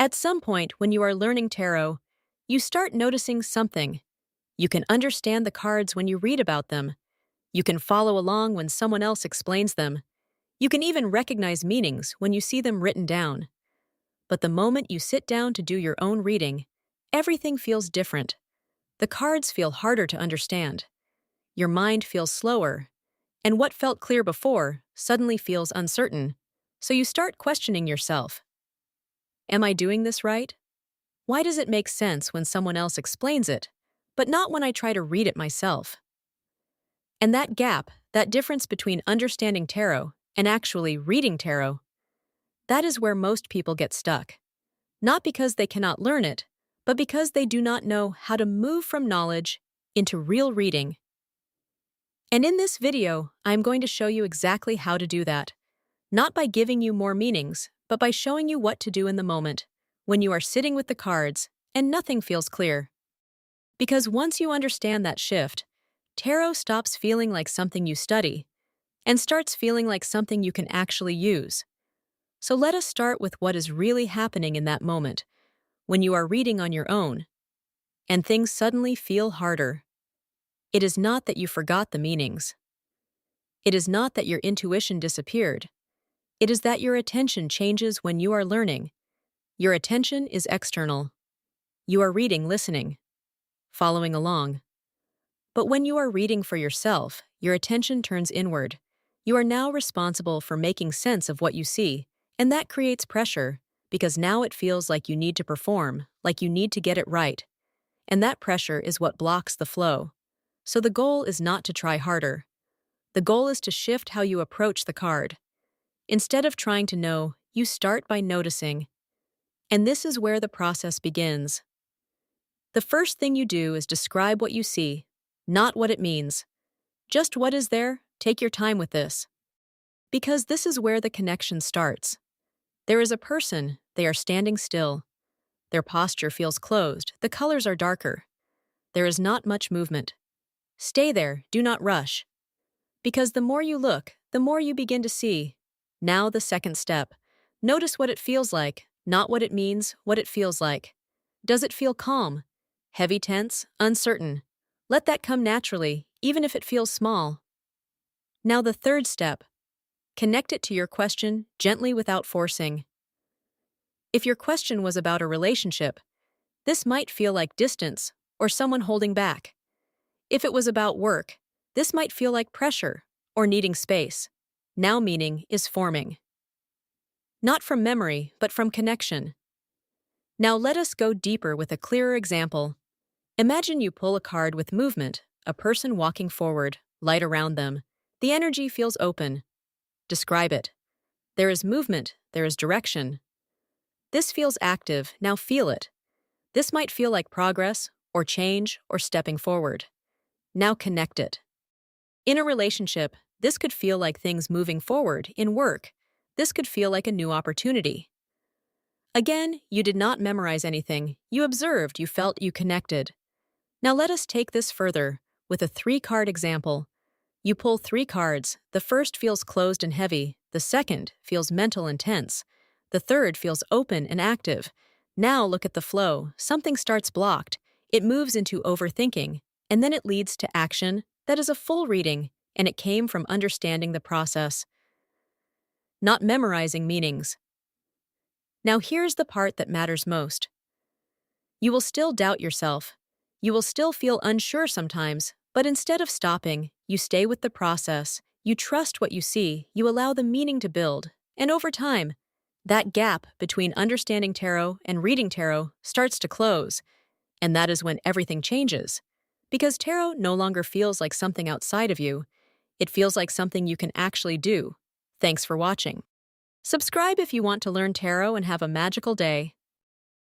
At some point when you are learning tarot, you start noticing something. You can understand the cards when you read about them. You can follow along when someone else explains them. You can even recognize meanings when you see them written down. But the moment you sit down to do your own reading, everything feels different. The cards feel harder to understand. Your mind feels slower, and what felt clear before suddenly feels uncertain. So you start questioning yourself. Am I doing this right? Why does it make sense when someone else explains it, but not when I try to read it myself? And that gap, that difference between understanding tarot and actually reading tarot, that is where most people get stuck. Not because they cannot learn it, but because they do not know how to move from knowledge into real reading. And in this video, I'm going to show you exactly how to do that. Not by giving you more meanings, but by showing you what to do in the moment, when you are sitting with the cards and nothing feels clear. Because once you understand that shift, tarot stops feeling like something you study and starts feeling like something you can actually use. So let us start with what is really happening in that moment, when you are reading on your own, and things suddenly feel harder. It is not that you forgot the meanings. It is not that your intuition disappeared. It is that your attention changes when you are learning. Your attention is external. You are reading, listening, following along. But when you are reading for yourself, your attention turns inward. You are now responsible for making sense of what you see, and that creates pressure, because now it feels like you need to perform, like you need to get it right. And that pressure is what blocks the flow. So the goal is not to try harder. The goal is to shift how you approach the card. Instead of trying to know, you start by noticing. And this is where the process begins. The first thing you do is describe what you see, not what it means. Just what is there, take your time with this. Because this is where the connection starts. There is a person, they are standing still. Their posture feels closed, the colors are darker. There is not much movement. Stay there, do not rush. Because the more you look, the more you begin to see. Now the second step. Notice what it feels like, not what it means, what it feels like. Does it feel calm? Heavy, tense, uncertain? Let that come naturally, even if it feels small. Now the third step. Connect it to your question gently without forcing. If your question was about a relationship, this might feel like distance or someone holding back. If it was about work, this might feel like pressure or needing space. Now meaning is forming. Not from memory, but from connection. Now let us go deeper with a clearer example. Imagine you pull a card with movement, a person walking forward, light around them. The energy feels open. Describe it. There is movement, there is direction. This feels active, now feel it. This might feel like progress, or change, or stepping forward. Now connect it. In a relationship, this could feel like things moving forward. In work, this could feel like a new opportunity. Again, you did not memorize anything. You observed, you felt, you connected. Now let us take this further with a 3-card example. You pull 3 cards. The first feels closed and heavy. The second feels mental and tense. The third feels open and active. Now look at the flow. Something starts blocked. It moves into overthinking, and then it leads to action. That is a full reading, and it came from understanding the process, not memorizing meanings. Now here's the part that matters most. You will still doubt yourself. You will still feel unsure sometimes, but instead of stopping, you stay with the process. You trust what you see. You allow the meaning to build. And over time, that gap between understanding tarot and reading tarot starts to close. And that is when everything changes. Because tarot no longer feels like something outside of you. It feels like something you can actually do. Thanks for watching. Subscribe if you want to learn tarot and have a magical day.